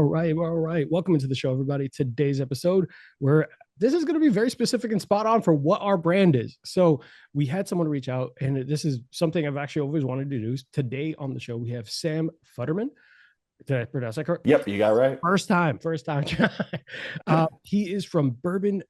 right, all right. Welcome into the show, everybody. Today's episode, where this is going to be very specific and spot on for what our brand is. So we had someone reach out, and this is something I've actually always wanted to do. Today on the show, we have Sam Futterman. Did I pronounce that correct? Yep, you got it right. First time. He is from Bourbon,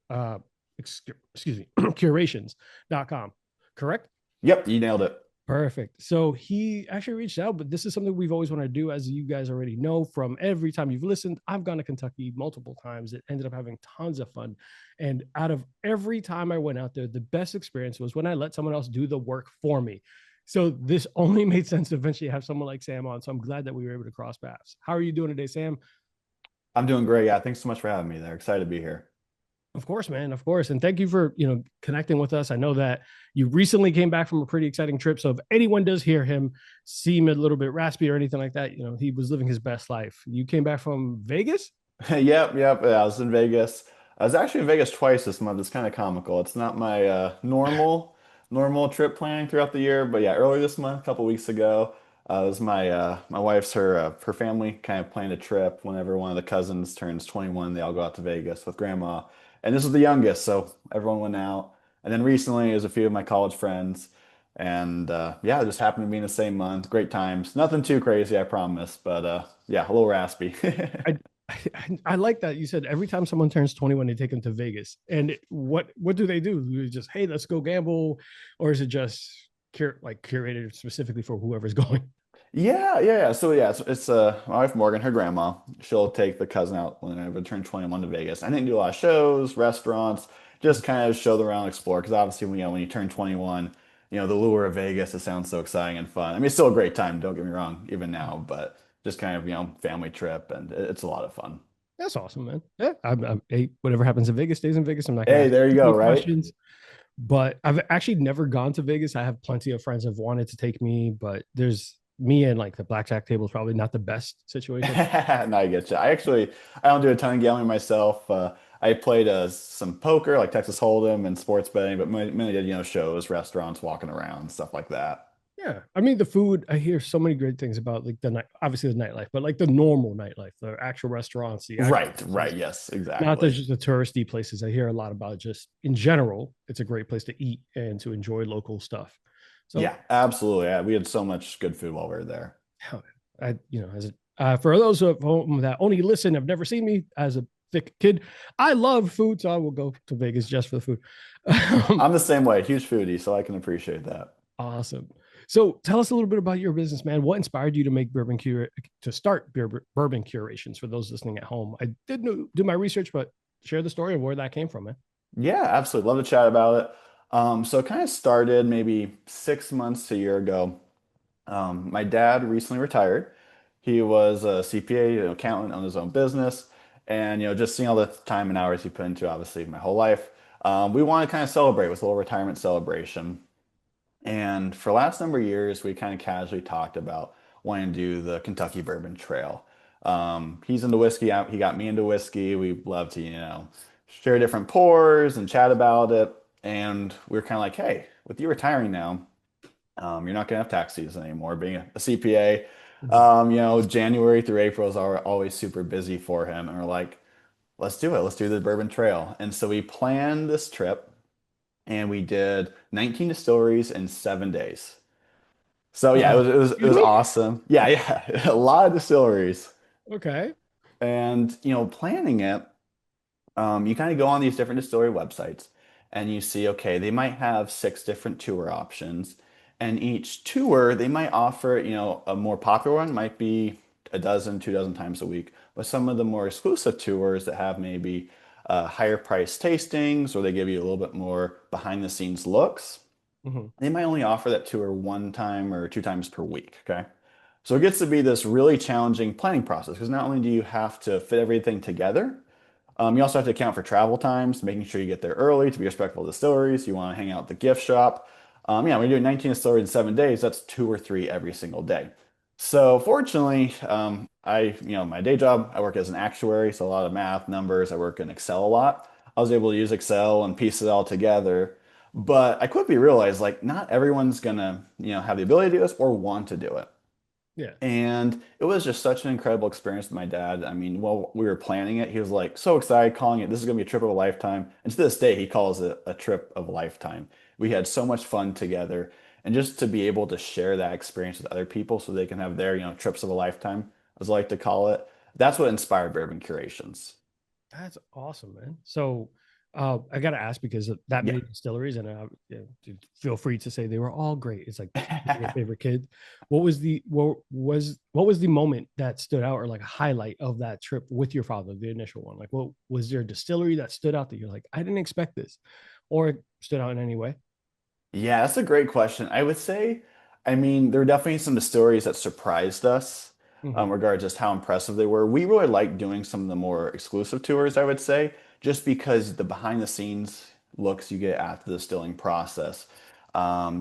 uh, excuse me, curations.com. Correct? Yep, you nailed it. Perfect. So he actually reached out, but this is something we've always wanted to do. As you guys already know from every time you've listened, I've gone to Kentucky multiple times. It ended up having tons of fun. And out of every time I went out there, the best experience was when I let someone else do the work for me. So this only made sense to eventually have someone like Sam on. So I'm glad that we were able to cross paths. How are you doing today, Sam? I'm doing great. Yeah, thanks so much for having me there. Excited to be here. Of course, man. Of course. And thank you for, connecting with us. I know that you recently came back from a pretty exciting trip. So if anyone does hear him seem a little bit raspy or anything like that, he was living his best life. You came back from Vegas? Yep. Yeah, I was in Vegas. I was actually in Vegas twice this month. It's kind of comical. It's not my normal trip planning throughout the year, but yeah, earlier this month, a couple weeks ago, it was my wife's her family kind of planned a trip whenever one of the cousins turns 21. They all go out to Vegas with grandma, and this was the youngest, so everyone went out. And then recently, it was a few of my college friends, and yeah, it just happened to be in the same month. Great times. Nothing too crazy, I promise, but yeah, a little raspy. I, I like that you said every time someone turns 21, they take them to Vegas. And what do they do? Do they just, hey, let's go gamble, or is it just curated specifically for whoever's going? Yeah. So yeah, it's my wife Morgan, her grandma. She'll take the cousin out whenever they turn 21 to Vegas. I didn't do a lot of shows, restaurants, just kind of show them around, explore. Because obviously, when you turn 21, the lure of Vegas, it sounds so exciting and fun. I mean, it's still a great time. Don't get me wrong, even now, but just kind of family trip, and it's a lot of fun. That's awesome, man. Yeah, hey, whatever happens in Vegas stays in Vegas. I'm not going to Hey, ask there you too go, many right? questions, but I've actually never gone to Vegas. I have plenty of friends that have wanted to take me, but there's me and like the blackjack table is probably not the best situation. No, I get you. I don't do a ton of gambling myself. I played some poker, like Texas Hold'em and sports betting, but mainly did, shows, restaurants, walking around, stuff like that. Yeah, I mean the food. I hear so many great things about like the night, obviously the nightlife, but like the normal nightlife, the actual restaurants, the actual Right. places, Yes, not exactly. just the touristy places. I hear a lot about just in general. It's a great place to eat and to enjoy local stuff. So Yeah, absolutely. Yeah, we had so much good food while we were there. as for those of whom that only listen, have never seen me as a thick kid, I love food, so I will go to Vegas just for the food. I'm the same way, huge foodie, so I can appreciate that. Awesome. So tell us a little bit about your business, man. What inspired you to make to start bourbon curations for those listening at home? I did do my research, but share the story of where that came from, man. Yeah, absolutely. Love to chat about it. So it kind of started maybe 6 months to a year ago. My dad recently retired. He was a CPA, an accountant on his own business, and just seeing all the time and hours he put into obviously my whole life. We want to kind of celebrate with a little retirement celebration. And for the last number of years, we kind of casually talked about wanting to do the Kentucky Bourbon Trail. He's into whiskey. He got me into whiskey. We love to, share different pours and chat about it. And we were kind of like, hey, with you retiring now, you're not going to have tax season anymore, being a CPA. Mhm. January through April is always super busy for him. And we're like, let's do it. Let's do the Bourbon Trail. And so we planned this trip and we did 19 distilleries in 7 days. So yeah, it Excuse was me. awesome. Yeah, a lot of distilleries. Okay. And planning it, you kind of go on these different distillery websites and you see, okay, they might have six different tour options. And each tour, they might offer, a more popular one might be a dozen, 2 dozen times a week. But some of the more exclusive tours that have maybe higher price tastings or they give you a little bit more behind the scenes looks, Mhm. they might only offer that tour one time or 2 times per week. Okay. So it gets to be this really challenging planning process because not only do you have to fit everything together, you also have to account for travel times, making sure you get there early to be respectful of the distilleries. You want to hang out at the gift shop. Yeah, when you're doing 19 distilleries in 7 days, that's two or three every single day. So fortunately, my day job, I work as an actuary, so a lot of math, numbers. I work in Excel a lot. I was able to use Excel and piece it all together. But I quickly realized like not everyone's gonna, have the ability to do this or want to do it. Yeah. And it was just such an incredible experience with my dad. I mean, while we were planning it, he was like so excited, calling it, this is going to be a trip of a lifetime. And to this day, he calls it a trip of a lifetime. We had so much fun together. And just to be able to share that experience with other people so they can have their, trips of a lifetime, as I like to call it, that's what inspired Bourbon Curations. That's awesome, man. So, I got to ask because of that Yeah. many distilleries, and yeah, feel free to say they were all great. It's like your favorite kid. What was the moment that stood out, or like a highlight of that trip with your father, the initial one? Like, what was there a distillery that stood out that you're like, I didn't expect this, or it stood out in any way? Yeah, that's a great question. I would say, I mean, there are definitely some stories that surprised us, Hmm. regarding just how impressive they were. We really like doing some of the more exclusive tours, I would say, just because the behind the scenes looks you get at the distilling process,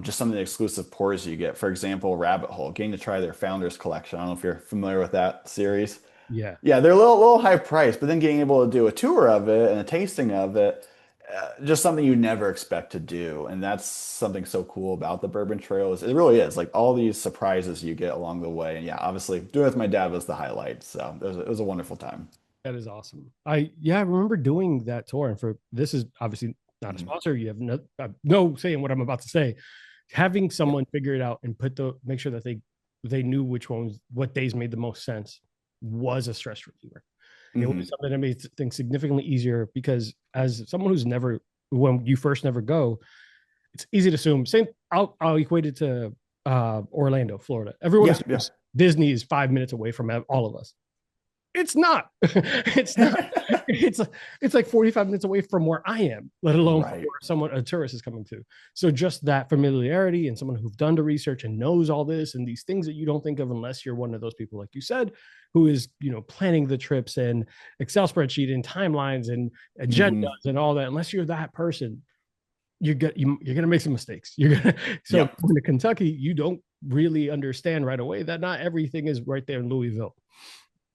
just some of the exclusive pours you get. For example, Rabbit Hole, getting to try their Founders Collection. I don't know if you're familiar with that series. Yeah, Yeah, they're a little high priced, but then getting able to do a tour of it and a tasting of it, just something you never expect to do. And that's something so cool about the Bourbon Trail is it really is like all these surprises you get along the way. And yeah, obviously doing it with my dad was the highlight. So it was a wonderful time. that is awesome. I remember doing that tour, and for this is obviously not a Mhm. sponsor. You have no saying what I'm about to say. Having Yeah. someone figure it out and make sure that they knew which ones what days made the most sense was a stress reliever. It was Hmm. something that made things significantly easier because as someone who's never when you first never go, it's easy to assume. Same, I'll equate it to Orlando, Florida. Everyone Yeah, yeah. assumes Disney is 5 minutes away from all of us. It's not. It's not. It's it's like 45 minutes away from where I am, let alone from Right. where someone a tourist is coming to. So just that familiarity and someone who's done the research and knows all this and these things that you don't think of unless you're one of those people, like you said, who is planning the trips and Excel spreadsheet and timelines and agendas Hmm. and all that. Unless you're that person, you're gonna make some mistakes. You're gonna so Yep. going to Kentucky, you don't really understand right away that not everything is right there in Louisville.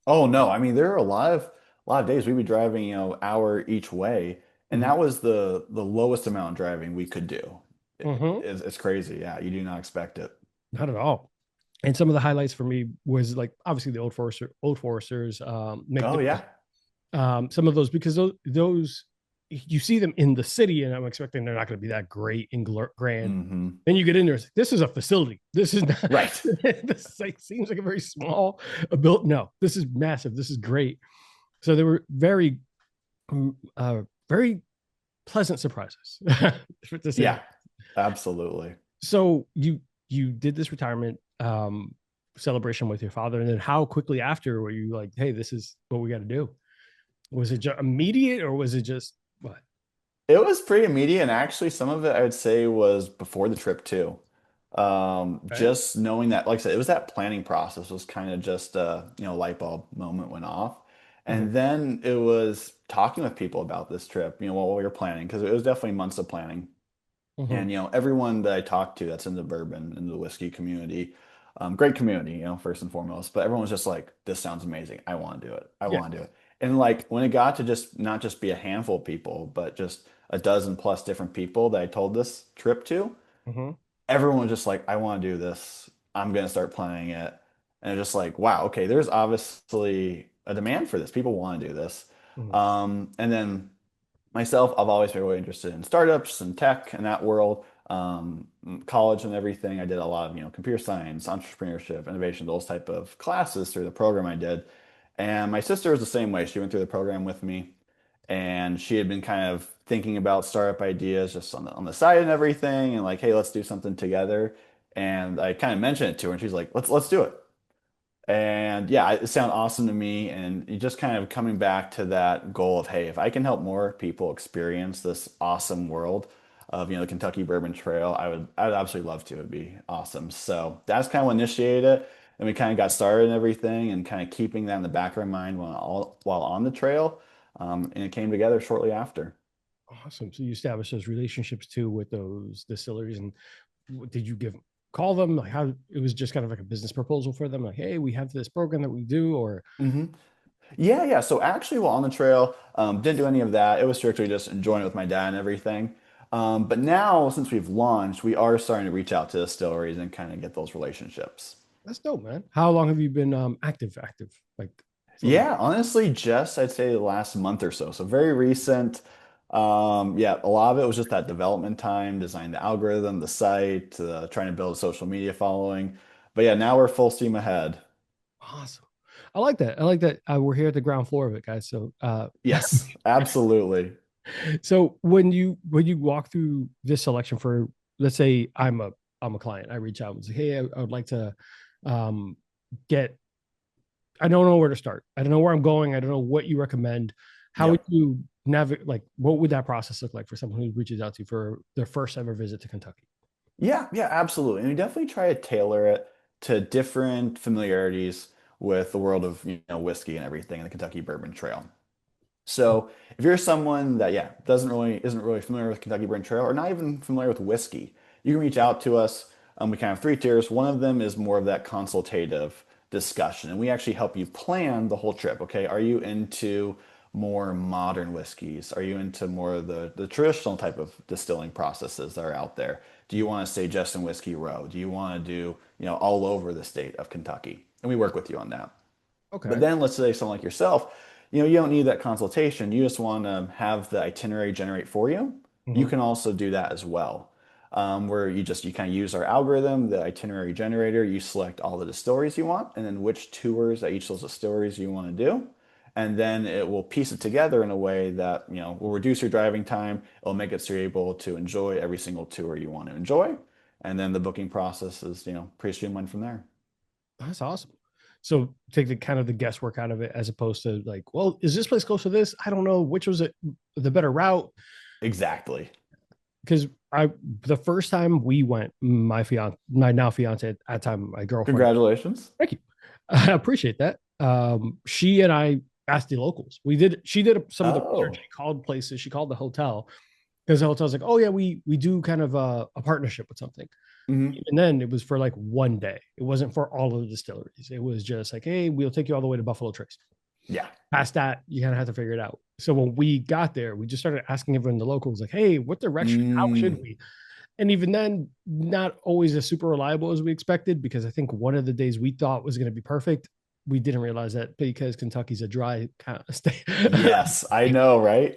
Oh no, I mean there are a lot of days we'd be driving, hour each way, and Mm-hmm. that was the lowest amount of driving we could do. Mm-hmm. It's crazy. Yeah, you do not expect it. Not at all. And some of the highlights for me was like obviously the Old Foresters, Oh McDonald, yeah. some of those because those you see them in the city, and I'm expecting they're not going to be that great and grand. Hmm. Then you get in there, it's like, this is a facility. This is not. Right. This like seems like a very small built. No, this is massive. This is great. So they were very pleasant surprises, to say Yeah, that. absolutely. So you did this retirement celebration with your father, and then how quickly after were you like, hey, this is what we got to do? Was it just immediate, or was it just what? It was pretty immediate, and actually, some of it I would say was before the trip too. Okay. Just knowing that, like I said, it was that planning process was kind of just light bulb moment went off, Mhm. and then it was talking with people about this trip, while we were planning, because it was definitely months of planning. Mhm. And everyone that I talked to that's in the bourbon and the whiskey community, great community, first and foremost. But everyone was just like, "This sounds amazing. I want to do it. I Yeah. want to do it." And like when it got to just not just be a handful of people, but just a dozen plus different people that I told this trip to, Mhm. everyone was just like, "I want to do this. I'm gonna start planning it." And it's just like, wow, okay, there's obviously a demand for this. People want to do this. Mhm. And then myself, I've always been really interested in startups and tech and that world. College and everything, I did a lot of, computer science, entrepreneurship, innovation, those type of classes through the program I did. And my sister was the same way. She went through the program with me, and she had been kind of thinking about startup ideas just on the side and everything, and like, hey, let's do something together. And I kind of mentioned it to her, and she's like, let's do it. And yeah, it sounded awesome to me. And you just kind of coming back to that goal of, hey, if I can help more people experience this awesome world of, the Kentucky Bourbon Trail, I'd absolutely love to. It'd be awesome. So that's kind of what initiated it. And we kind of got started and everything and kind of keeping that in the back of our mind while on the trail. And it came together shortly after. Awesome. So you established those relationships too with those distilleries, and did you call them like how it was just kind of like a business proposal for them, like, hey, we have this program that we do, or Hmm. Yeah, yeah. So actually, while on the trail, didn't do any of that. It was strictly just enjoying it with my dad and everything. But now, since we've launched, we are starting to reach out to distilleries and kind of get those relationships. That's dope, man. How long have you been active like from? Yeah, honestly, just I'd say the last month or so. So very recent. Yeah, a lot of it was just that development time, design the algorithm, the site, trying to build a social media following. But yeah, now we're full steam ahead. Awesome. I like that. I like that. We're here at the ground floor of it, guys. So Yes, absolutely. so when you walk through this selection for, let's say I'm a client, I reach out and say, hey, I would like to um get, I don't know where to start. I don't know where I'm going. I don't know what you recommend. How would Yep. you navigate? Like, what would that process look like for someone who reaches out to you for their first ever visit to Kentucky? Yeah, yeah, absolutely. And we definitely try to tailor it to different familiarities with the world of, whiskey and everything in the Kentucky Bourbon Trail. So if you're someone that, yeah, doesn't really isn't really familiar with Kentucky Burn Trail or not even familiar with whiskey, you can reach out to us. We kind of have three tiers. One of them is more of that consultative discussion, and we actually help you plan the whole trip. Okay, are you into more modern whiskeys? Are you into more of the traditional type of distilling processes that are out there? Do you want to stay just in Whiskey Row? Do you want to do, all over the state of Kentucky? And we work with you on that. But Okay. then let's say someone like yourself, you don't need that consultation. You just want to have the itinerary generate for you. You Mhm. can also do that as well. Where you kind of use our algorithm, the itinerary generator, you select all the distilleries you want, and then which tours at each of those distilleries you want to do. And then it will piece it together in a way that, will reduce your driving time. It'll make it so you're able to enjoy every single tour you want to enjoy. And then the booking process is, pretty streamlined from there. That's awesome. So take the kind of the guesswork out of it, as opposed to like, well, is this place close to this? I don't know which was it the better route. Exactly. Because I the first time we went, my now fiance at that time, my girlfriend. Congratulations. Thank you. I appreciate that. She and I asked the locals. We did. She did some of the research. Oh. She called places. She called the hotel because the hotel's like, oh yeah, we do kind of a partnership with something. Mhm. Even then, it was for like one day. It wasn't for all of the distilleries. It was just like, hey, we'll take you all the way to Buffalo Trace. Yeah. Past that, you kind of have to figure it out. So when we got there, we just started asking everyone, the locals, like, hey, what direction? How should Mm, we? And even then, not always as super reliable as we expected, because I think one of the days we thought was going to be perfect, we didn't realize that because Kentucky's a dry kind of state. yes, I know, right?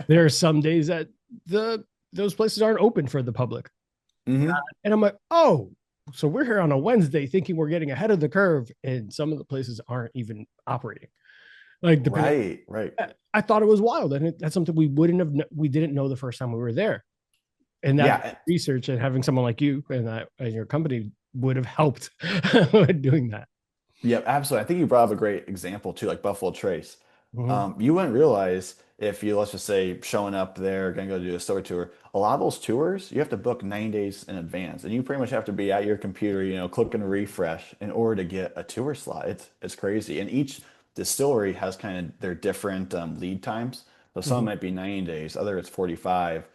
There are some days that the those places aren't open for the public. hmm And I'm like, oh, so we're here on a Wednesday thinking we're getting ahead of the curve, and some of the places aren't even operating. Like depending, Right, right. I thought it was wild, and that's something we didn't know the first time we were there. And that Yeah, research and having someone like you and your company would have helped doing that. yeah, absolutely. I think you brought up a great example too, like Buffalo Trace. Mhm. You wouldn't realize if you, let's just say, showing up there, gonna go do a store tour. A lot of those tours, you have to book 9 days in advance, and you pretty much have to be at your computer, clicking refresh in order to get a tour slot. It's crazy, and each distillery has kind of their different lead times. So some Mhm. might be 90 days, other it's 45.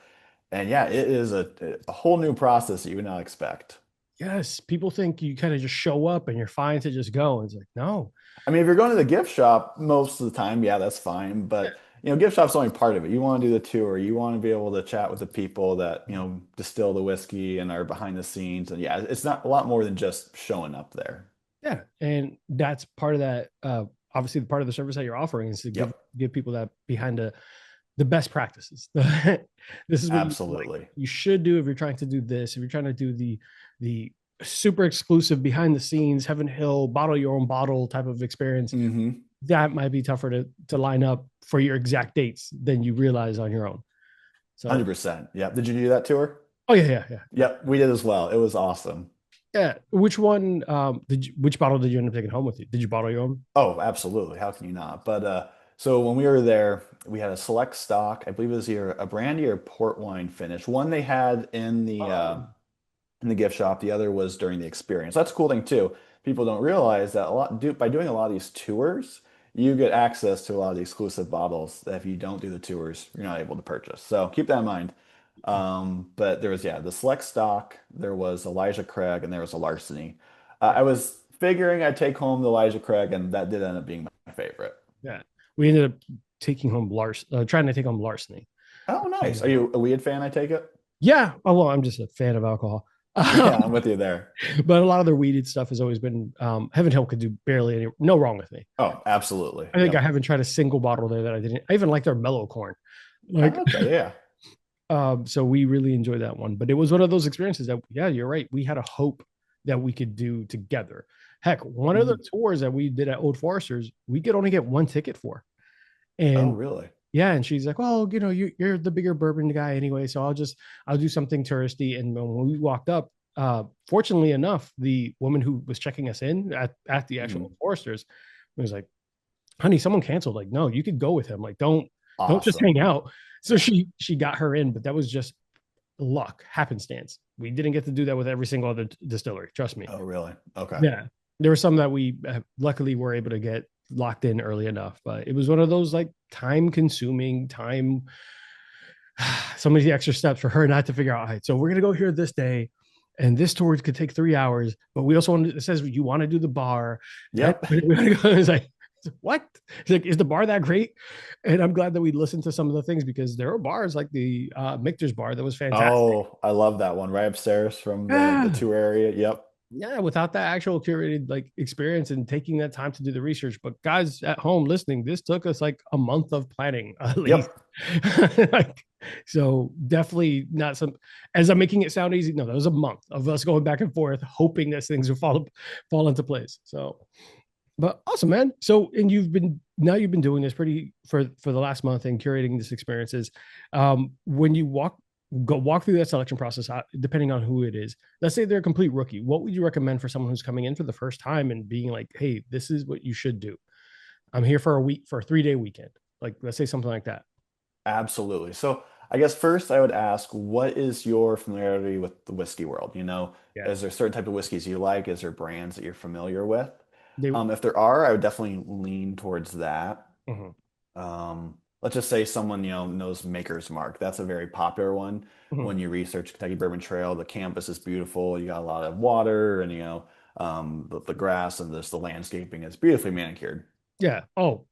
And yeah, it is a whole new process that you would not expect. Yes, people think you kind of just show up and you're fine to just go. And it's like, no. I mean, if you're going to the gift shop most of the time, yeah, that's fine. But gift shop's only part of it. You want to do the tour. You want to be able to chat with the people that, distill the whiskey and are behind the scenes. And yeah, it's not a lot more than just showing up there. Yeah, and that's part of that. Obviously, the part of the service that you're offering is to Yep, give people that behind the best practices. This is what absolutely. you should do if you're trying to do this. If you're trying to do the super exclusive behind the scenes Heaven Hill bottle your own bottle type of experience, Mm-hmm. that might be tougher to line up for your exact dates than you realize on your own. So, 100%. Yep. Did you do that tour? oh yeah. Yep, we did as well. It was awesome. Yeah. Which one which bottle did you end up taking home with you? Did you bottle your own? Oh, absolutely. How can you not? But so when we were there, we had a select stock. I believe it was either a brandy or port wine finish. One they had Oh. in the gift shop. The other was during the experience. That's a cool thing too. People don't realize that by doing a lot of these tours, you get access to a lot of the exclusive bottles that if you don't do the tours, you're not able to purchase. So keep that in mind. But there was, yeah, the select stock, there was Elijah Craig, and there was a Larceny. Yeah. I was figuring I'd take home the Elijah Craig, and that did end up being my favorite. Yeah. We ended up taking home trying to take home larceny. Oh, nice. Are And you a weed fan, I take it? yeah, oh, well, I'm just a fan of alcohol. Yeah, I'm with you there. But a lot of their weeded stuff has always been Heaven Hill could do barely any no wrong with me. Oh, absolutely. I think I Yep. haven't tried a single bottle there that I didn't. I even like their mellow corn. Like Okay, yeah. so we really enjoyed that one. But it was one of those experiences that yeah, you're right. We had a hope that we could do together. Heck, one of the Mhm. tours that we did at Old Foresters, we could only get one ticket for. Oh, And really? yeah, and she's like, well, you're the bigger bourbon guy anyway, so I'll do something touristy. And when we walked up, fortunately enough, the woman who was checking us in at the actual Mhm. Foresters was like, honey, someone canceled. Like, no, you could go with him. Like, don't just Awesome. hang out. So she got her in, but that was just luck, happenstance. We didn't get to do that with every single other distillery. Trust me. Oh, really? Okay. Yeah, there were some that we luckily were able to get locked in early enough, but it was one of those like time consuming, time so many extra steps for her not to figure out. All right, so we're gonna go here this day, and this tour could take 3 hours. But we also want to, it says you want to do the bar. And Yep. we're gonna go. It's like what? It's like is the bar that great? And I'm glad that we listened to some of the things because there are bars like the Michter's bar that was fantastic. Oh, I love that one. Right upstairs from the Yeah, tour area. Yep. yeah, without that actual curated like experience and taking that time to do the research. But guys at home listening, this took us like a month of planning at least. Yep. Like, so definitely not some as I'm making it sound easy. No, that was a month of us going back and forth, hoping that things would fall into place. So but awesome, man. So and you've been doing this pretty for the last month and curating this experiences. When you walk through that selection process, depending on who it is. Let's say they're a complete rookie. What would you recommend for someone who's coming in for the first time and being like, "Hey, this is what you should do. I'm here for a week for a 3 day weekend." Like, let's say something like that. Absolutely. So I guess first I would ask, what is your familiarity with the whiskey world? Yeah, Is there certain type of whiskeys you like? Is there brands that you're familiar with? they. If there are, I would definitely lean towards that. Mhm, Let's just say someone, knows Maker's Mark. That's a very popular one. mhm. When you research Kentucky Bourbon Trail, the campus is beautiful. You got a lot of water and, the grass and the landscaping is beautifully manicured. Yeah. Oh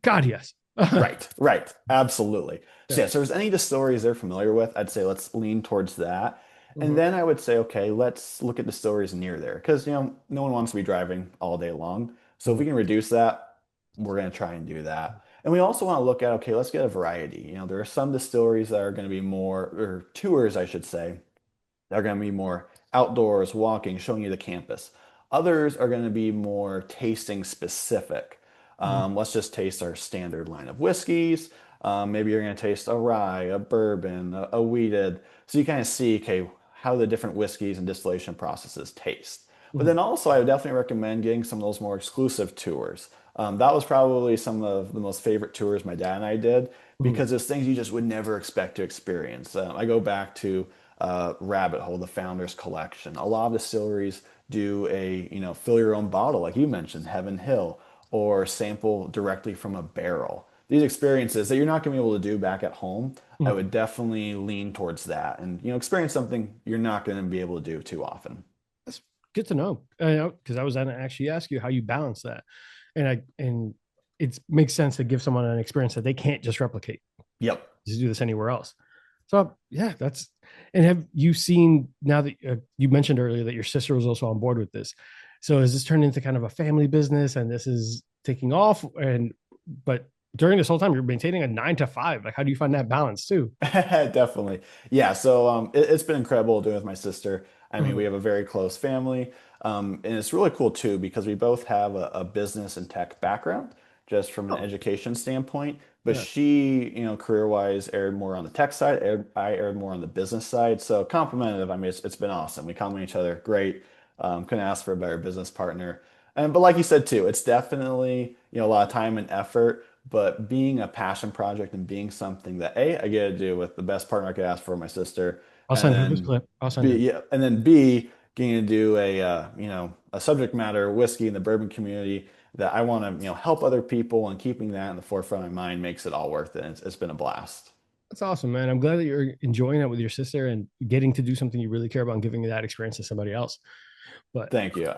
God, yes. Right, right. Absolutely. So Yeah. yeah, so if there's any distilleries they're familiar with, I'd say let's lean towards that. And Mhm, then I would say, okay, let's look at distilleries near there. Because, no one wants to be driving all day long. So if mhm, we can reduce that, we're going to try and do that. And we also want to look at, okay, let's get a variety. There are some distilleries that are going to be more, or tours, I should say, they're going to be more outdoors, walking, showing you the campus. Others are going to be more tasting specific. mhm, Let's just taste our standard line of whiskeys. Maybe you're going to taste a rye, a bourbon, a wheated. So you kind of see, okay, how the different whiskeys and distillation processes taste. But mhm, then also, I would definitely recommend getting some of those more exclusive tours. That was probably some of the most favorite tours my dad and I did mhm, because it's things you just would never expect to experience. I go back to Rabbit Hole, the Founders Collection. A lot of distilleries do a, fill your own bottle, like you mentioned, Heaven Hill, or sample directly from a barrel. These experiences that you're not going to be able to do back at home, I mhm. would definitely lean towards that and, experience something you're not going to be able to do too often. That's good to know. Because I was going to actually ask you how you balance that, and it makes sense to give someone an experience that they can't just replicate. Yep. To do this anywhere else. So yeah, that's. And have you seen now that you mentioned earlier that your sister was also on board with this? So is this turned into kind of a family business, and this is taking off? And but during this whole time, you're maintaining a 9 to 5. Like, how do you find that balance too? Definitely. Yeah. So it's been incredible doing it with my sister. I mean, we Mhm. have a very close family. And it's really cool too because we both have a business and tech background, just from an Oh, education standpoint. But yeah, she, career-wise, aired more on the tech side. I aired more on the business side. So complemented. I mean, it's been awesome. We complement each other. Great. Couldn't ask for a better business partner. And but like you said too, it's definitely, a lot of time and effort. But being a passion project and being something that A, I get to do with the best partner I could ask for, my sister, I'll and send her this then clip. I'll send B, her. yeah, and then B, getting to do a subject matter whiskey in the bourbon community that I want to, help other people, and keeping that in the forefront of my mind makes it all worth it. It's been a blast. That's awesome, man. I'm glad that you're enjoying it with your sister and getting to do something you really care about and giving that experience to somebody else. But Thank you.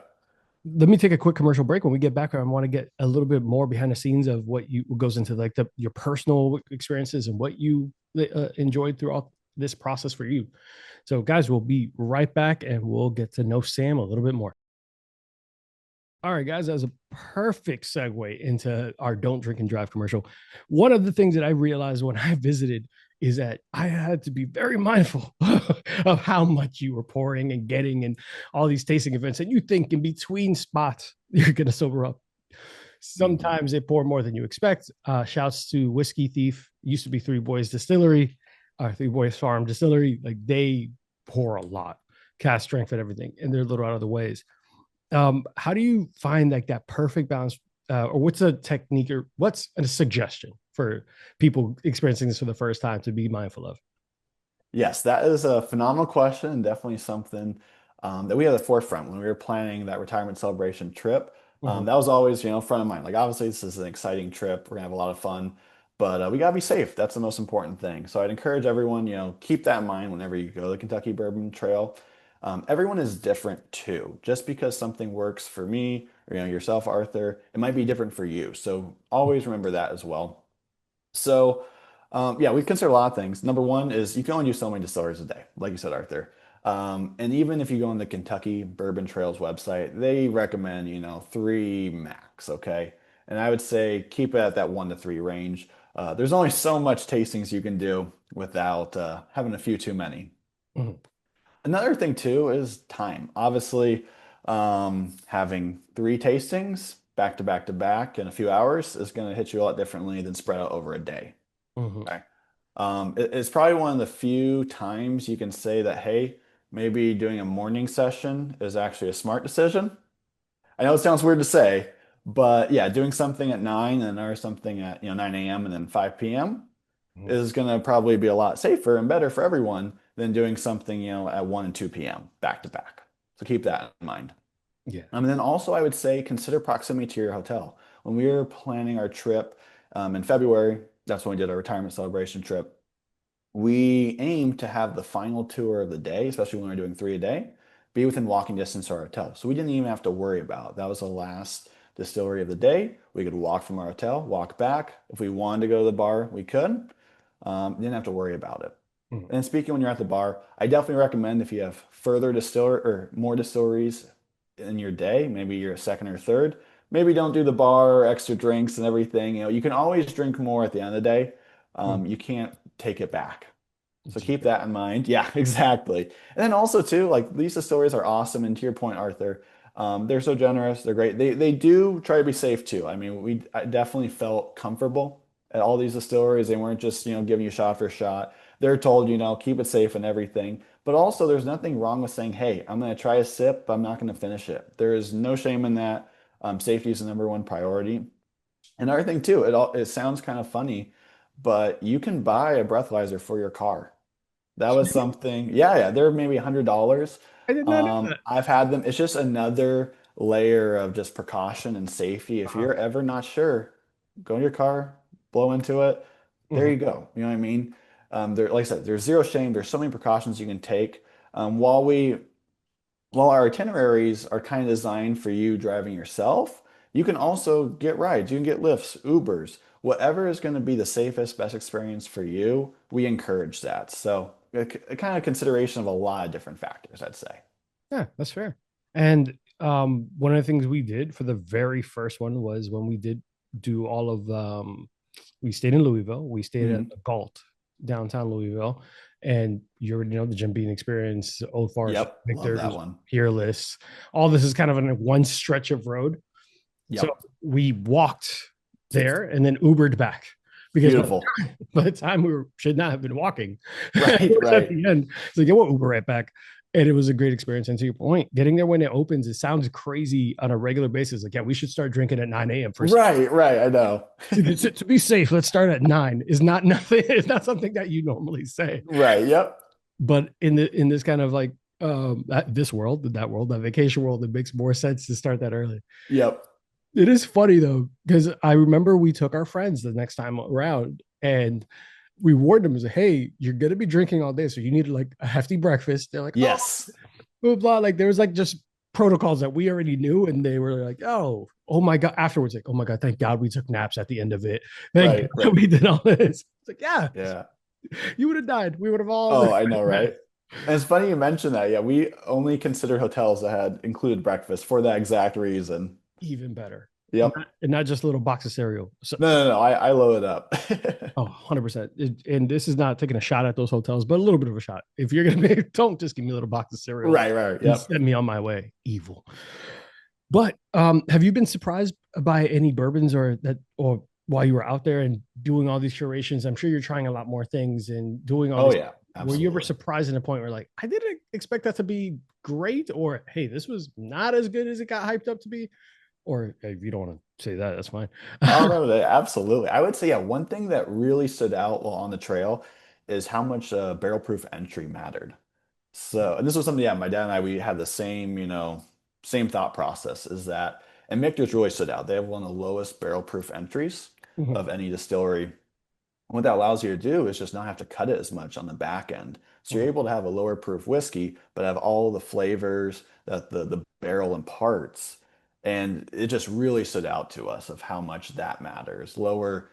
let me take a quick commercial break. When we get back, I want to get a little bit more behind the scenes of what goes into like your personal experiences and what you enjoyed throughout this process for you. So, guys, we'll be right back and we'll get to know Sam a little bit more. All right, guys, that was a perfect segue into our Don't Drink and Drive commercial. One of the things that I realized when I visited is that I had to be very mindful of how much you were pouring and getting and all these tasting events. And you think in between spots, you're going to sober up. Mhm. Sometimes they pour more than you expect. Shouts to Whiskey Thief, used to be Three Boys Distillery, Three Boys Farm Distillery. Like they pour a lot, cast strength and everything, and they're a little out of the ways. How do you find like that perfect balance, or what's a technique or what's a suggestion for people experiencing this for the first time to be mindful of? Yes, that is a phenomenal question and definitely something that we had at the forefront when we were planning that retirement celebration trip. Mhm. That was always, front of mind. Like, obviously, this is an exciting trip. We're gonna have a lot of fun, but we gotta be safe. That's the most important thing. So I'd encourage everyone, keep that in mind whenever you go to the Kentucky Bourbon Trail. Everyone is different too. Just because something works for me or yourself, Arthur, it might be different for you. So always remember that as well. So, yeah, we consider a lot of things. Number one is you can only do so many distilleries a day, like you said, Arthur. And even if you go on the Kentucky Bourbon Trails website, they recommend, three max, okay? And I would say keep it at that 1 to 3 range. There's only so much tastings you can do without having a few too many. Mhm. Another thing too is time. Obviously, having three tastings back to back to back in a few hours is going to hit you a lot differently than spread out over a day. Mhm. Okay. It's probably one of the few times you can say that, hey, maybe doing a morning session is actually a smart decision. I know it sounds weird to say, but yeah, doing something at 9 and or something at 9 a.m. and then 5 p.m. Mhm. is going to probably be a lot safer and better for everyone than doing something at 1 and 2 p.m. back to back. So keep that in mind. Yeah. And then also, I would say consider proximity to your hotel. When we were planning our trip in February, that's when we did our retirement celebration trip. We aimed to have the final tour of the day, especially when we're doing 3 a day, be within walking distance to our hotel. So we didn't even have to worry about it. That was the last distillery of the day. We could walk from our hotel, walk back. If we wanted to go to the bar, we could. Didn't have to worry about it. Mhm. And speaking when you're at the bar, I definitely recommend if you have further distiller or more distilleries in your day, maybe you're a second or third, maybe don't do the bar, extra drinks and everything. You can always drink more at the end of the day. Mhm. You can't take it back. So keep Yeah. that in mind. Yeah, exactly. And then also too, like these stories are awesome. And to your point, Arthur, they're so generous. They're great. They do try to be safe too. I mean, I definitely felt comfortable at all these distilleries. They weren't just, giving you shot for shot. They're told, keep it safe and everything. But also there's nothing wrong with saying, hey, I'm gonna try a sip, but I'm not gonna finish it. There is no shame in that. Safety is the number one priority. Another thing too, it sounds kind of funny, but you can buy a breathalyzer for your car. That was something, yeah, yeah, they're maybe $100. I did not know that. I've had them. It's just another layer of just precaution and safety. If Uh-huh. you're ever not sure, go in your car, blow into it. There Mhm. you go. You know what I mean? Like I said, there's zero shame. There's so many precautions you can take. While our itineraries are kind of designed for you driving yourself, you can also get rides. You can get Lyfts, Ubers, whatever is going to be the safest, best experience for you. We encourage that. So a kind of consideration of a lot of different factors, I'd say. Yeah, that's fair. And one of the things we did for the very first one was when we did do all of we stayed in Louisville. We stayed at Mhm. the Galt downtown Louisville, and you already know the Jim Beam Experience, Old Forest, Yep. Love that Victor's, one. Peerless. All this is kind of in one stretch of road. So Yep. we walked there and then Ubered back because Beautiful. by the time we should not have been walking, it Right, was at right. the end. It's like, yeah, we'll Uber right back. And it was a great experience. And to your point, getting there when it opens, it sounds crazy on a regular basis. Like, yeah, we should start drinking at 9 a.m. for Right, right. I know. to be safe. Let's start at 9 is not nothing. It's not something that you normally say. Right. Yep. But in this kind of like this world, that world, that vacation world, it makes more sense to start that early. Yep. It is funny though, because I remember we took our friends the next time around and we warned them, as hey, you're gonna be drinking all day, so you need like a hefty breakfast. They're like, oh, Yes. blah blah. Like there was like just protocols that we already knew, and they were like, oh my god. Afterwards, like, oh my god, thank God we took naps at the end of it. Thank Right, God right. we did all this. It's like, yeah, Yeah. You would have died. We would have all Oh, been I know, mad. right? And it's funny you mentioned that. Yeah, we only considered hotels that had included breakfast for that exact reason. Even better. Yep. And not just a little box of cereal. So, No, I load it up. oh, 100%. And this is not taking a shot at those hotels, but a little bit of a shot. If you're going to be, don't just give me a little box of cereal Right. and Yep. send me on my way. Evil. But have you been surprised by any bourbons or while you were out there and doing all these curations? I'm sure you're trying a lot more things and doing all Oh these. yeah, Were you ever absolutely. surprised in a point where like I didn't expect that to be great, or hey, this was not as good as it got hyped up to be? Or if you don't want to say that, that's fine. Oh no, absolutely. I would say yeah, one thing that really stood out while on the trail is how much barrel proof entry mattered. So, and this was something, yeah, my dad and I, we had the same, same thought process is that, and Michter's really stood out. They have one of the lowest barrel proof entries Mhm. of any distillery. What that allows you to do is just not have to cut it as much on the back end. So you're Mhm. able to have a lower proof whiskey, but have all the flavors that the barrel imparts. And it just really stood out to us of how much that matters. Lower,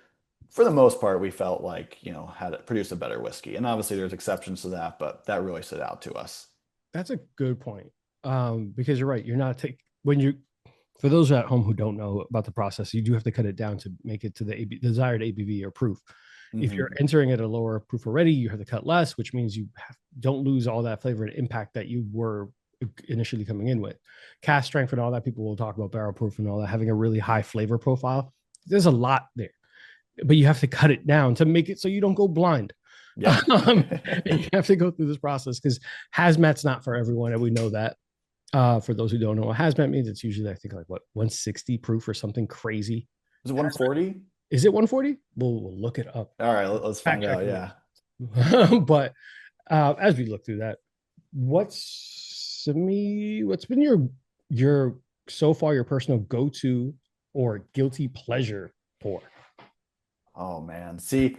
for the most part, we felt like, had it produced a better whiskey. And obviously there's exceptions to that, but that really stood out to us. That's a good point. Because you're right. You're not take when you for those at home who don't know about the process, you do have to cut it down to make it to the desired ABV or proof. If you're Hmm. entering at a lower proof already, you have to cut less, which means don't lose all that flavor and impact that you were initially coming in with. Cast strength and all that, people will talk about barrel proof and all that, having a really high flavor profile. There's a lot there, but you have to cut it down to make it so you don't go blind. Yep. And you have to go through this process because hazmat's not for everyone, and we know that. For those who don't know what hazmat means, it's usually I think like what 160 proof or something crazy. Is it Hazmat 140? is it 140? We'll look it up. All right, let's Fact find check out. me. Yeah. But as we look through that, what's been your so far your personal go-to or guilty pleasure pour? Oh man. See,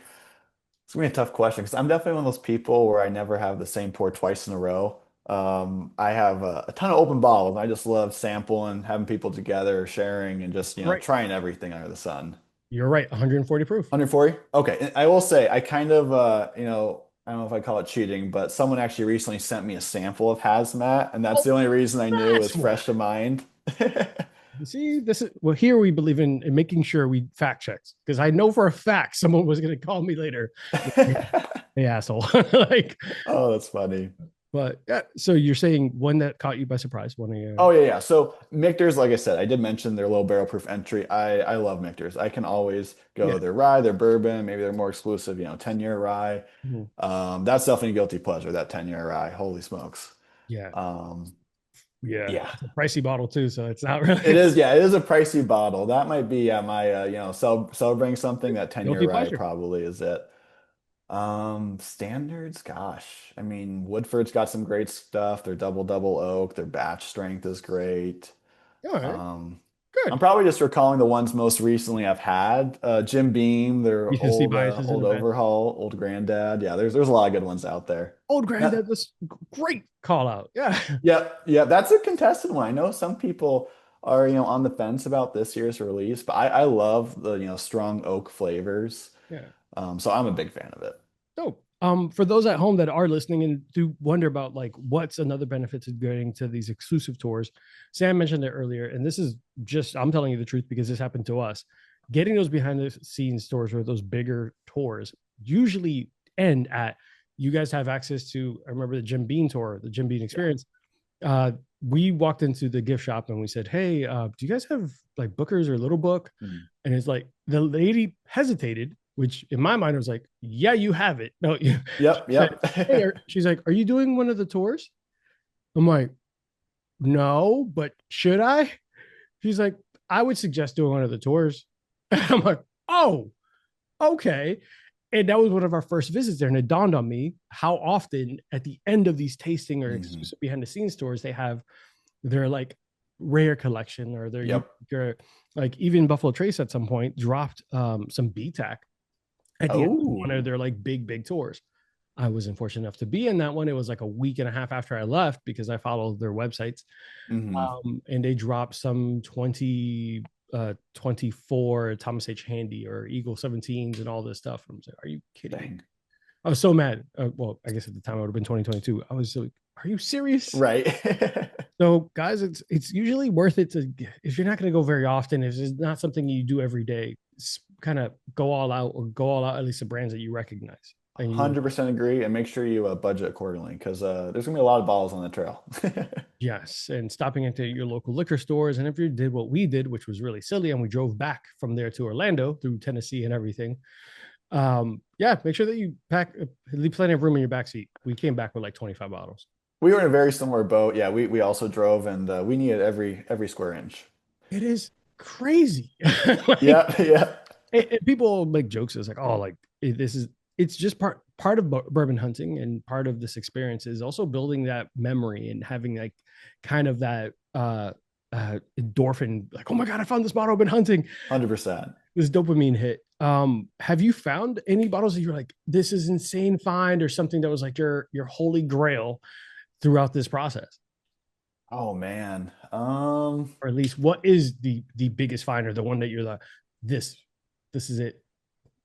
it's gonna be a tough question because I'm definitely one of those people where I never have the same pour twice in a row. I have a ton of open bottles. I just love sampling, having people together, sharing, and just, Right. trying everything under the sun. You're right. 140 proof. 140? Okay. And I will say, I kind of, I don't know if I call it cheating, but someone actually recently sent me a sample of hazmat, and that's Oh, the only reason I knew it was that's why. fresh to mind. See, this is well, here we believe in making sure we fact checks because I know for a fact someone was going to call me later. Hey, asshole. Like, Oh, that's funny. but yeah, so you're saying one that caught you by surprise, one of your, Oh yeah. So Michter's, like I said, I did mention their low barrel proof entry. I love Michter's. I can always yeah. go their rye, their bourbon, maybe they're more exclusive, 10-year rye. Mhm. That's definitely a guilty pleasure, that 10-year rye. Holy smokes. Yeah. Um, Yeah. yeah. It's a pricey bottle too. So it's not really It is, yeah, it is a pricey bottle. That might be my celebrating something, that 10-year guilty rye pleasure. probably is it. Standards, gosh. I mean, Woodford's got some great stuff. Their double oak, their batch strength is great. All right. Um, I'm Good. probably just recalling the ones most recently I've had. Jim Beam, their Recency old bias isn't old the best. overhaul, old granddad. Yeah, there's a lot of good ones out there. Old Now, granddad, this great call out. Yeah. yeah, that's a contested one. I know some people are, on the fence about this year's release, but I love the, strong oak flavors. Yeah. So I'm a big fan of it. So, for those at home that are listening and do wonder about like what's another benefit to going to these exclusive tours, Sam mentioned it earlier, and this is just I'm telling you the truth because this happened to us. Getting those behind the scenes tours or those bigger tours usually end at you guys have access to. I remember the Jim Bean tour, the Jim Bean Yeah. experience. We walked into the gift shop and we said, "Hey, do you guys have like Booker's or Little Book?" Mm. And it's like the lady hesitated, which in my mind was like, "Yeah, you have it." No, you. Yep, She said, "Hey," yep. she's like, "Are you doing one of the tours?" I'm like, "No, but should I?" She's like, "I would suggest doing one of the tours." And I'm like, "Oh, okay." And that was one of our first visits there, and it dawned on me how often at the end of these tasting or Hmm. exclusive behind the scenes tours they have their like rare collection or their Yep. like even Buffalo Trace at some point dropped some BTAC at the end of one of Oh. their like big tours. I was unfortunate enough to be in that one. It was like a week and a half after I left because I followed their websites. Hmm. And they dropped some 24 Thomas H. Handy or Eagle 17s and all this stuff. I'm like, are you kidding me? Dang. I was so mad. Well, I guess at the time I would have been 2022. I was so, are you serious? Right. So, guys, it's usually worth it to, if you're not going to go very often, if it's not something you do every day, kind of go all out, or go all out at least the brands that you recognize and you 100% agree, and make sure you budget accordingly because there's gonna be a lot of bottles on the trail. yes, and stopping into your local liquor stores. And if you did what we did, which was really silly, and we drove back from there to Orlando through Tennessee and everything, yeah, make sure that you pack, leave plenty of room in your back seat. We came back with like 25 bottles. We were in a very similar boat. Yeah, we also drove, and we needed every square inch. It is crazy. Like, Yeah, yeah, people make jokes. It's like, oh, like this is, it's just part of bourbon hunting, and part of this experience is also building that memory and having like kind of that endorphin, like, oh my god, I found this bottle I've been hunting, 100%. this dopamine hit. Have you found any bottles that you're like, this is insane find, or something that was like your holy grail throughout this process? Oh man. Or at least, what is the biggest find, or the one that you're like, this this is it?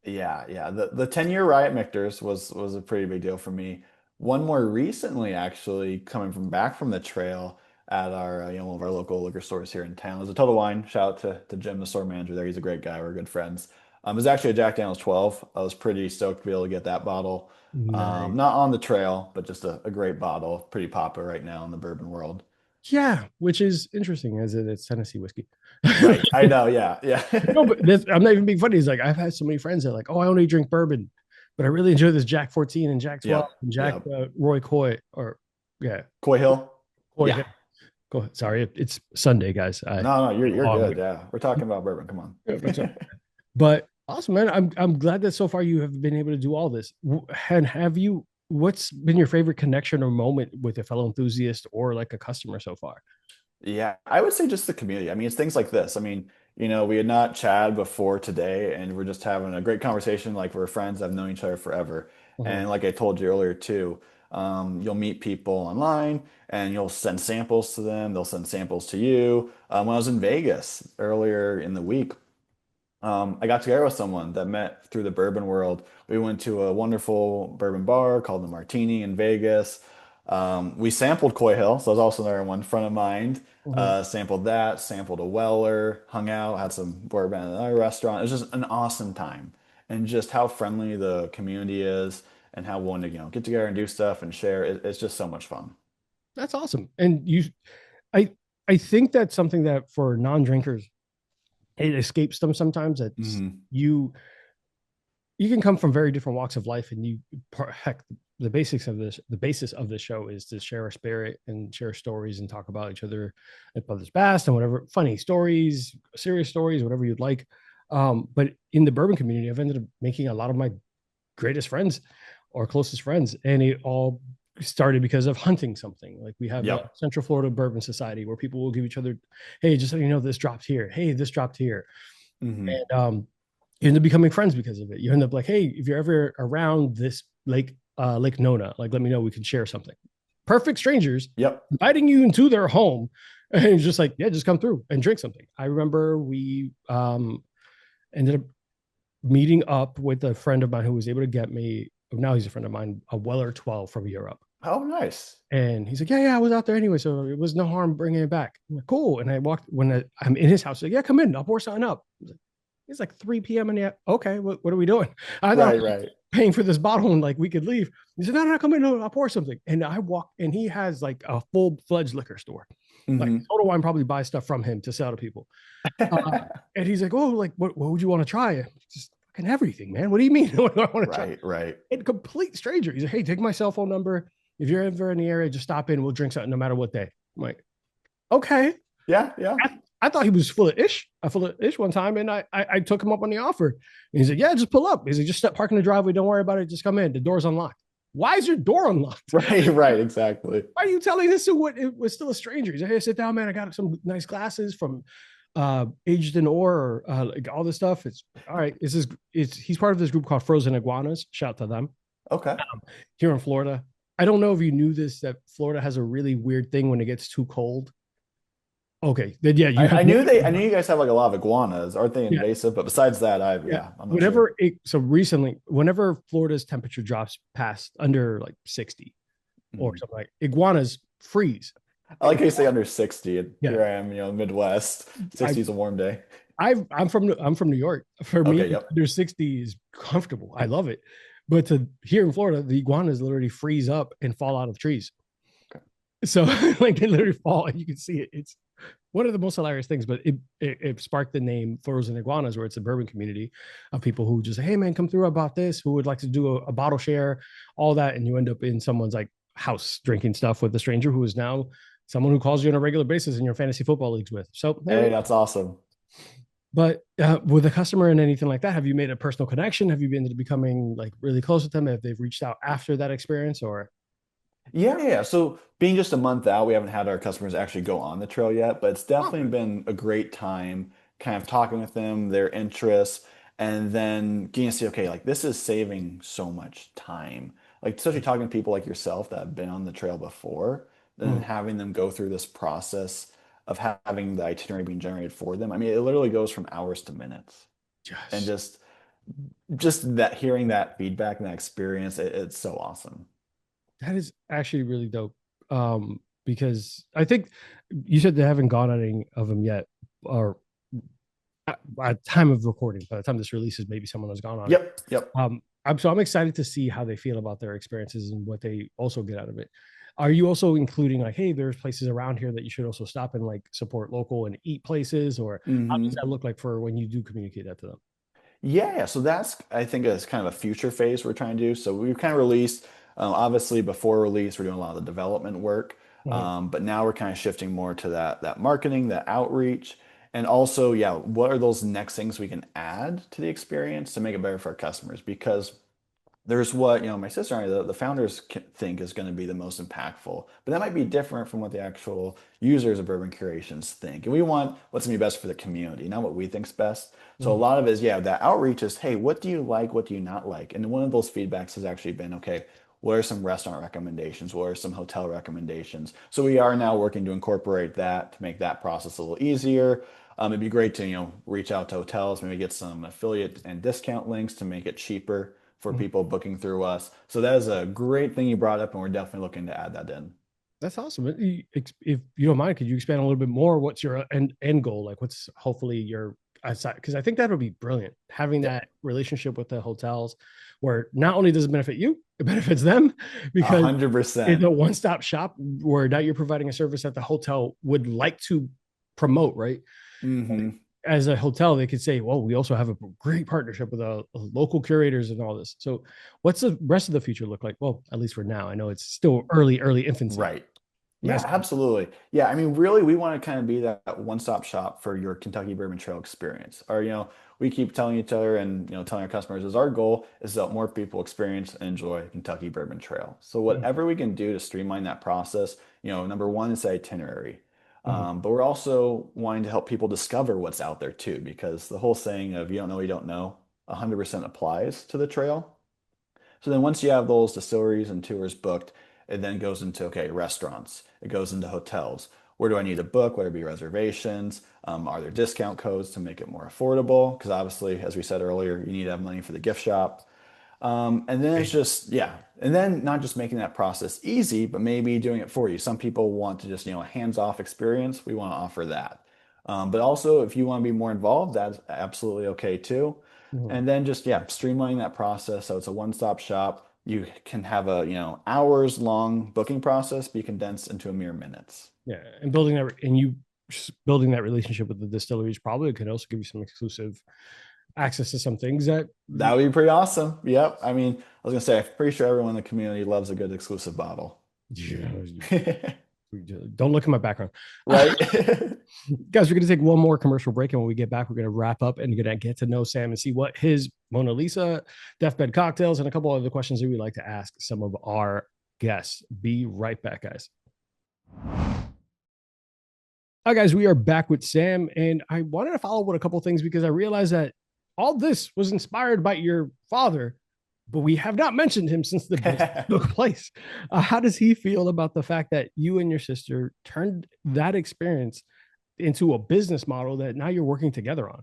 Yeah, yeah. The 10-year Riot Mictors was a pretty big deal for me. One more recently, actually, coming from back from the trail at our one of our local liquor stores here in town. It was a Total Wine. Shout out to Jim, the store manager there. He's a great guy. We're good friends. It was actually a Jack Daniel's 12. I was pretty stoked to be able to get that bottle. Nice. Not on the trail, but just a great bottle. Pretty popular right now in the bourbon world. Yeah, which is interesting, as it's Tennessee whiskey. Right. I know. Yeah. Yeah. No, but I'm not even being funny. It's like, I've had so many friends that are like, oh, I only drink bourbon, but I really enjoy this Jack 14 and Jack 12 Yep. and Jack Yep. Roy Coy, or yeah, Coy Hill. Coy. Yeah. Go ahead. Sorry, it's Sunday, guys. No, no, you're Long good. week. Yeah. We're talking about bourbon. Come on. But awesome, man. I'm glad that so far you have been able to do all this. And have you? What's been your favorite connection or moment with a fellow enthusiast or like a customer so far? Yeah, I would say just the community. I mean, it's things like this. I mean, we had not chatted before today, and we're just having a great conversation. Like we're friends. I've known each other forever. Mhm. And like I told you earlier too, you'll meet people online, and you'll send samples to them. They'll send samples to you. When I was in Vegas earlier in the week, I got together with someone that met through the bourbon world. We went to a wonderful bourbon bar called the Martini in Vegas. We sampled Coy Hill, so that was also another one front of mind. Mhm. Sampled that, sampled a Weller, hung out, had some bourbon at another restaurant. It was just an awesome time, and just how friendly the community is, and how willing to get together and do stuff and share. It's just so much fun. That's awesome. And I, I think that's something that for non-drinkers, it escapes them sometimes. That Hmm. you you can come from very different walks of life, and heck, the basis of this show is to share a spirit and share stories and talk about each other's past and whatever, funny stories, serious stories, whatever you'd like. But in the bourbon community, I've ended up making a lot of my greatest friends or closest friends, and it all started because of hunting something. Like, we have a Yep. Central Florida Bourbon Society where people will give each other, hey, just so you know, this dropped here, hey, this dropped here. Hmm. And you end up becoming friends because of it. You end up like, hey, if you're ever around this lake, Lake Nona, like, let me know, we can share something. Perfect strangers Yep. inviting you into their home, and it's just like, yeah, just come through and drink something. I remember we ended up meeting up with a friend of mine who was able to get me, now he's a friend of mine, a Weller 12 from Europe. Oh, nice. And he's like, yeah, I was out there anyway, so it was no harm bringing it back. I'm like, cool. And I walked, I'm in his house, like, yeah, come in, I'll pour something up. It's like 3 p.m. and yeah, okay, what are we doing? I thought Right, right. paying for this bottle and like we could leave. He said, no, come in, no, I'll pour something. And I walk, and he has like a full-fledged liquor store. Like, Hmm. Total Wine probably buys stuff from him to sell to people. And he's like, oh, like, what would you want to try? Just fucking everything, man. What do you mean? What do I want to try? Right, right. And complete stranger. He's like, hey, take my cell phone number. If you're ever in the area, just stop in. We'll drink something no matter what day. I'm like, okay. Yeah, yeah. I thought he was full of ish one time, and I took him up on the offer. And he's like, yeah, just pull up. He's like, just step, park in the driveway. Don't worry about it. Just come in. The door's unlocked. Why is your door unlocked? Right, right, exactly. Why are you telling this to what it was still a stranger? He's like, hey, sit down, man. I got some nice glasses from Aged in Ore, or like all this stuff. It's all right. He's part of this group called Frozen Iguanas. Shout to them Okay. here in Florida. I don't know if you knew this, that Florida has a really weird thing when it gets too cold. Okay, then yeah, you I have no knew idea. I knew you guys have like a lot of iguanas. Aren't they Yeah, invasive? But besides that, yeah. I'm not sure. So recently, whenever Florida's temperature drops past under like 60 or Mhm. something, like iguanas freeze. I like how you say under 60, and Yeah, here I am, Midwest. I 60 is a warm day. I'm from New York. For me, Okay, yep. under 60 is comfortable. I love it. But to here in Florida, the iguanas literally freeze up and fall out of trees. Okay. So like they literally fall and you can see it. It's one of the most hilarious things, but it sparked the name Frozen Iguanas, where it's a bourbon community of people who just, hey man, come through about this, who would like to do a bottle share, all that. And you end up in someone's like house drinking stuff with a stranger who is now someone who calls you on a regular basis in your fantasy football leagues with. So there we Hey, go. that's awesome. But with a customer and anything like that, have you made a personal connection? Have you been becoming like really close with them? Have they reached out after that experience or? Yeah. So being just a month out, we haven't had our customers actually go on the trail yet, but it's definitely Okay. been a great time kind of talking with them, their interests, and then getting to see, okay, like this is saving so much time. Like especially talking to people like yourself that have been on the trail before, then Mhm. having them go through this process of having the itinerary being generated for them. I mean, it literally goes from hours to minutes. And Yes. just that hearing that feedback and that experience, it's so awesome. That is actually really dope. Because I think you said they haven't gone on any of them yet, or at time of recording. By the time this releases, maybe someone has gone on it. Yep, yep. I'm excited to see how they feel about their experiences and what they also get out of it. Are you also including like, hey, there's places around here that you should also stop and like support local and eat places, or how does Hmm. that look like for when you do communicate that to them? Yeah, so that's I think is kind of a future phase we're trying to do. So we've kind of released, obviously before release, we're doing a lot of the development work, Mhm. but now we're kind of shifting more to that marketing, that outreach, and also, yeah, what are those next things we can add to the experience to make it better for our customers? Because there's what my sister and I, the founders think is going to be the most impactful, but that might be different from what the actual users of Bourbon Curations think, and we want what's going to be best for the community, not what we think's best. So a Mhm. lot of it is, yeah, that outreach is, hey, what do you like, what do you not like? And one of those feedbacks has actually been, okay, what are some restaurant recommendations, what are some hotel recommendations? So we are now working to incorporate that to make that process a little easier. It'd be great to reach out to hotels, maybe get some affiliate and discount links to make it cheaper for Mhm. people booking through us. So that is a great thing you brought up, and we're definitely looking to add that in. That's awesome. If you don't mind, could you expand a little bit more? What's your end goal? Like, what's hopefully your aside? Because I think that would be brilliant having Yeah, that relationship with the hotels, where not only does it benefit you, it benefits them a because hundred it's a percent. one-stop shop where now you're providing a service that the hotel would like to promote, right? Mm-hmm. As a hotel, they could say, "Well, we also have a great partnership with local curators and all this." So, what's the rest of the future look like? Well, at least for now, I know it's still early infancy. Right. Yeah, Massive. absolutely. Yeah, I mean, really, we want to kind of be that one-stop shop for your Kentucky Bourbon Trail experience. Or, we keep telling each other and, telling our customers is our goal is to help more people experience and enjoy Kentucky Bourbon Trail. So Mhm. whatever we can do to streamline that process, number one is the itinerary. Mhm. But we're also wanting to help people discover what's out there too, because the whole saying of you don't know, you don't know, 100% applies to the trail. So then once you have those distilleries and tours booked, it then goes into, okay, restaurants. It goes into hotels. Where do I need to book? Where be reservations? Are there discount codes to make it more affordable? Because obviously, as we said earlier, you need to have money for the gift shop. And then it's just, yeah. And then not just making that process easy, but maybe doing it for you. Some people want to just, a hands-off experience. We want to offer that. But also, if you want to be more involved, that's absolutely okay too. Mhm. And then just, yeah, streamlining that process so it's a one-stop shop. You can have a, hours long booking process be condensed into a mere minutes. Yeah, and building that, and you building that relationship with the distilleries probably could also give you some exclusive access to some things that That would be pretty awesome. Yep. I mean, I was gonna say, I'm pretty sure everyone in the community loves a good exclusive bottle. don't look at my background. Right? Guys, we're going to take one more commercial break. And when we get back, we're going to wrap up and going to get to know Sam and see what his Mona Lisa, deathbed cocktails, and a couple other questions that we like to ask some of our guests. Be right back, guys. Hi, guys. We are back with Sam. And I wanted to follow up with a couple things because I realized that all this was inspired by your father, but we have not mentioned him since the business took place. How does he feel about the fact that you and your sister turned that experience into a business model that now you're working together on.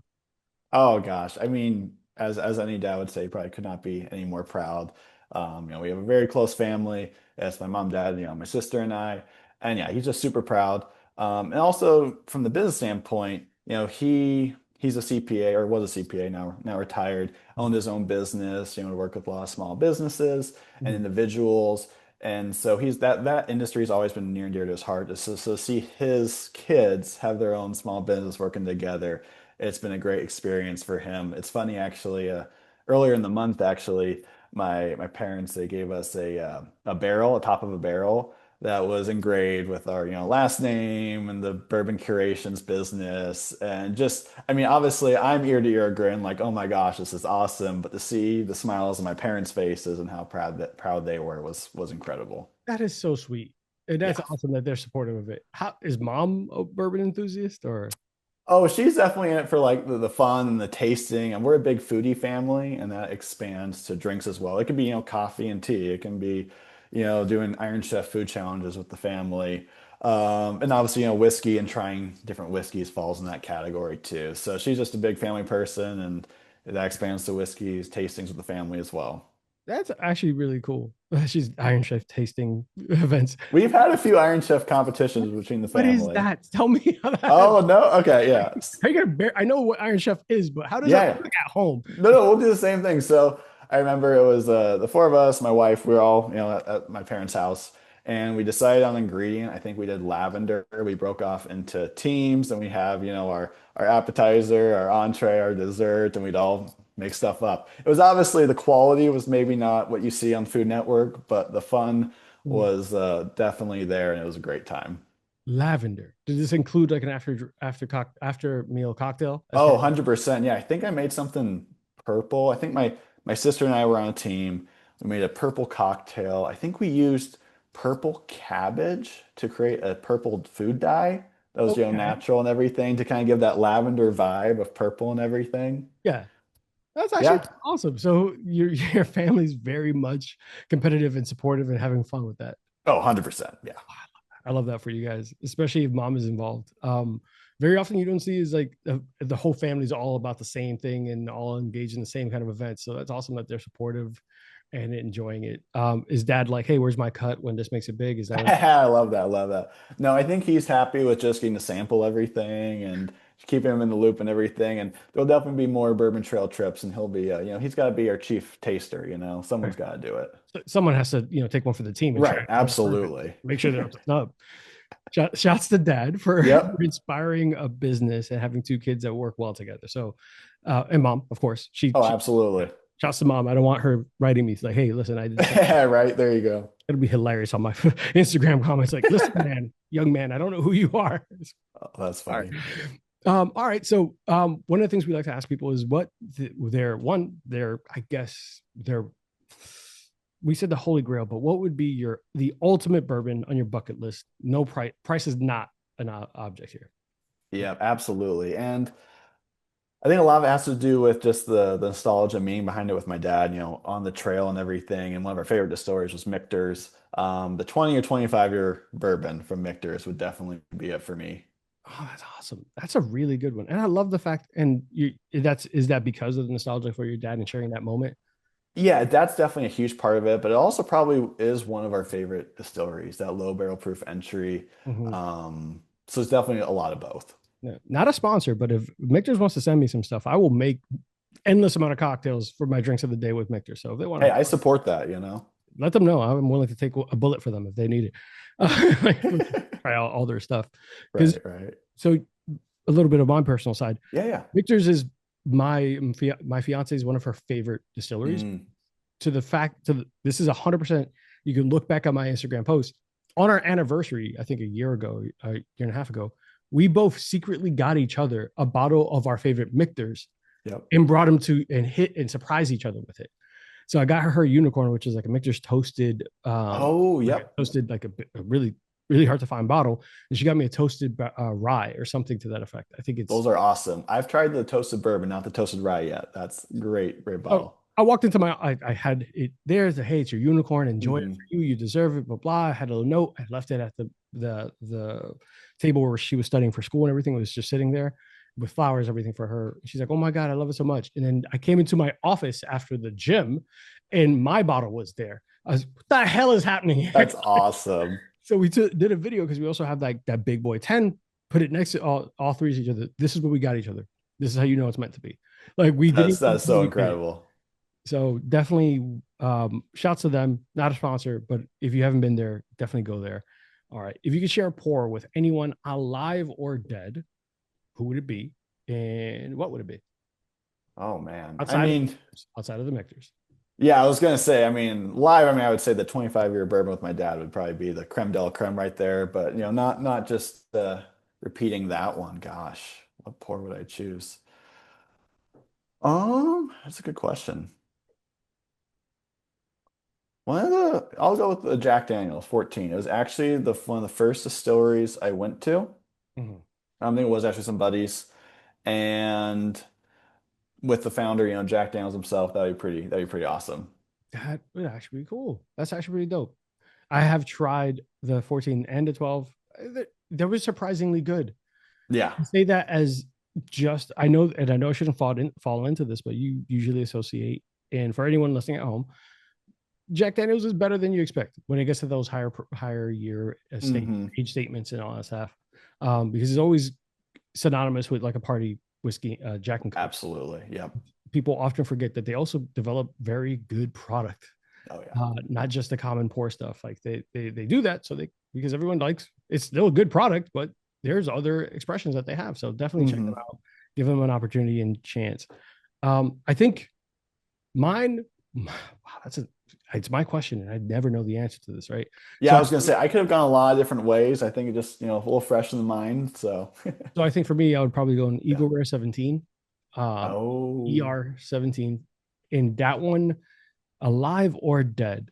Oh gosh, I mean, as any dad would say, probably could not be any more proud. We have a very close family. It's my mom, dad, my sister and I, and yeah, he's just super proud. And also from the business standpoint, he's a CPA or was a CPA now retired, owned his own business. Worked with a lot of small businesses and Mhm. individuals. And so he's that industry has always been near and dear to his heart. So see his kids have their own small business working together, it's been a great experience for him. It's funny actually. Earlier in the month, actually, my parents they gave us a barrel, a top of a barrel that was engraved with our last name and the Bourbon Curations business, and just I mean, obviously, I'm ear to ear grin like, oh my gosh, this is awesome. But to see the smiles on my parents' faces and how proud they were was incredible. That is so sweet. And that's Yeah. awesome that they're supportive of it. How is mom a bourbon enthusiast or Oh, she's definitely in it for like the fun and the tasting. And we're a big foodie family, and that expands to drinks as well. It can be, coffee and tea. It can be, doing Iron Chef food challenges with the family. And obviously, whiskey and trying different whiskeys falls in that category too. So she's just a big family person, and that expands to whiskeys, tastings with the family as well. that's actually really cool. She's Iron Chef tasting events. We've had a few Iron Chef competitions between the What is family. that? Tell me how that. Oh, no. Okay. Yeah. How you gonna bear? I know what Iron Chef is, but how does that Yeah. work at home? No, we'll do the same thing. So I remember it was the four of us, my wife, we were all, at my parents' house, and we decided on an ingredient. I think we did lavender. We broke off into teams, and we have, our appetizer, our entree, our dessert, and we'd all make stuff up. It was obviously the quality was maybe not what you see on Food Network, but the fun Mm. was definitely there, and it was a great time. Lavender. Does this include like an after meal cocktail as Oh, part 100%. Yeah, I think I made something purple. I think my sister and I were on a team. We made a purple cocktail. I think we used purple cabbage to create a purple food dye that was, of okay. natural and everything to kind of give that lavender vibe of purple and everything. Yeah. That's actually Yeah. awesome. So your family's very much competitive and supportive and having fun with that. Oh, 100%. Yeah. I love that for you guys, especially if mom is involved. Very often you don't see is like the whole family's all about the same thing and all engaged in the same kind of events. So that's awesome that they're supportive and enjoying it. Is dad like, hey, where's my cut when this makes it big? Is that what? I love that. I love that. No, I think he's happy with just getting to sample everything and keeping him in the loop and everything. And there'll definitely be more Bourbon Trail trips, and he'll be, he's got to be our chief taster. Someone's got to do it. Someone has to, take one for the team and try Right. it out perfect. Absolutely. Make sure they're up to snub. Shouts to dad for Yep. inspiring a business and having two kids that work well together. So, and mom, of course, Oh, she absolutely. shouts to mom. I don't want her writing me like, hey, listen, I did something. Right. There you go. It'll be hilarious on my Instagram comments. Like, listen, man, young man, I don't know who you are. Oh, that's All right. funny. All right. So, one of the things we like to ask people is what their, I guess, we said the holy grail, but what would be the ultimate bourbon on your bucket list? No price. Price is not an object here. Yeah, absolutely. And I think a lot of it has to do with just the nostalgia meaning behind it with my dad, on the trail and everything. And one of our favorite distilleries was Michter's. The 20 or 25-year bourbon from Michter's would definitely be it for me. Oh, that's awesome. That's a really good one. And I love the fact, and is that because of the nostalgia for your dad and sharing that moment? Yeah, that's definitely a huge part of it, but it also probably is one of our favorite distilleries, that low barrel proof entry. Mhm. So it's definitely a lot of both. Yeah. Not a sponsor, but if Michter's wants to send me some stuff, I will make endless amount of cocktails for my drinks of the day with Michter. So if they want Hey, to I support that. let them know, I'm willing to take a bullet for them if they need it. Like, try all their stuff. Because Right, right. so a little bit of my personal side, Yeah, yeah. Michter's is my fiance is one of her favorite distilleries. Mm, To the fact this is 100%. You can look back on my Instagram post on our anniversary. I think a year and a half ago, we both secretly got each other a bottle of our favorite Michter's yep. and brought them to and hit and surprise each other with it. So I got her unicorn, which is like a Michter's toasted, Oh, yep. like a really really hard to find bottle, and she got me a toasted rye or something to that effect. I think it's Those are awesome. I've tried the toasted bourbon, not the toasted rye yet. That's great, great oh bottle. I walked into I had it there. The hey, it's your unicorn. Enjoy it for Hmm. you. You deserve it. Blah blah. I had a little note. I left it at the table where she was studying for school and everything. It was just sitting there with flowers, everything for her. She's like, "Oh my god, I love it so much." And then I came into my office after the gym, and my bottle was there. I was, what the hell is happening here? That's awesome. So we did a video because we also have like that big boy 10, put it next to all three of each other. This is what we got each other. This is how you know it's meant to be. Like we didn't even That's know so we did it. incredible. So definitely shouts to them. Not a sponsor, but if you haven't been there, definitely go there. All right. If you could share a pour with anyone alive or dead, who would it be? And what would it be? Oh man. I Outside of mean, outside of the mixers. yeah, I was gonna say, I mean, live, I mean, I would say the 25-year bourbon with my dad would probably be the creme de la creme right there. But not just repeating that one. Gosh, what pour would I choose? That's a good question. I'll go with the Jack Daniel's 14. It was actually the one of the first distilleries I went to. Mhm. I think it was actually some buddies, and with the founder, Jack Daniel's himself, that'd be pretty awesome. That would actually be cool. That's actually pretty dope. I have tried the 14 and the 12. They were surprisingly good. Yeah. I say that as just I know, and I know I shouldn't fall into this, but you usually associate. And for anyone listening at home, Jack Daniels is better than you expect when it gets to those higher year Hmm. age statements and all that stuff, because it's always synonymous with like a party whiskey, Jack and Coke. Absolutely. Yep. People often forget that they also develop very good product, Oh yeah. not just the common poor stuff. Like they do that so they because everyone likes it's still a good product, but there's other expressions that they have. So definitely check them Hmm. out, give them an opportunity and chance. I think mine. Wow, that's a it's my question, and I never know the answer to this, right? Yeah, So I was gonna say I could have gone a lot of different ways. I think it just, a little fresh in the mind. So I think for me, I would probably go an yeah. Eagle Rare 17, um, Oh, ER 17, and that one, alive or dead.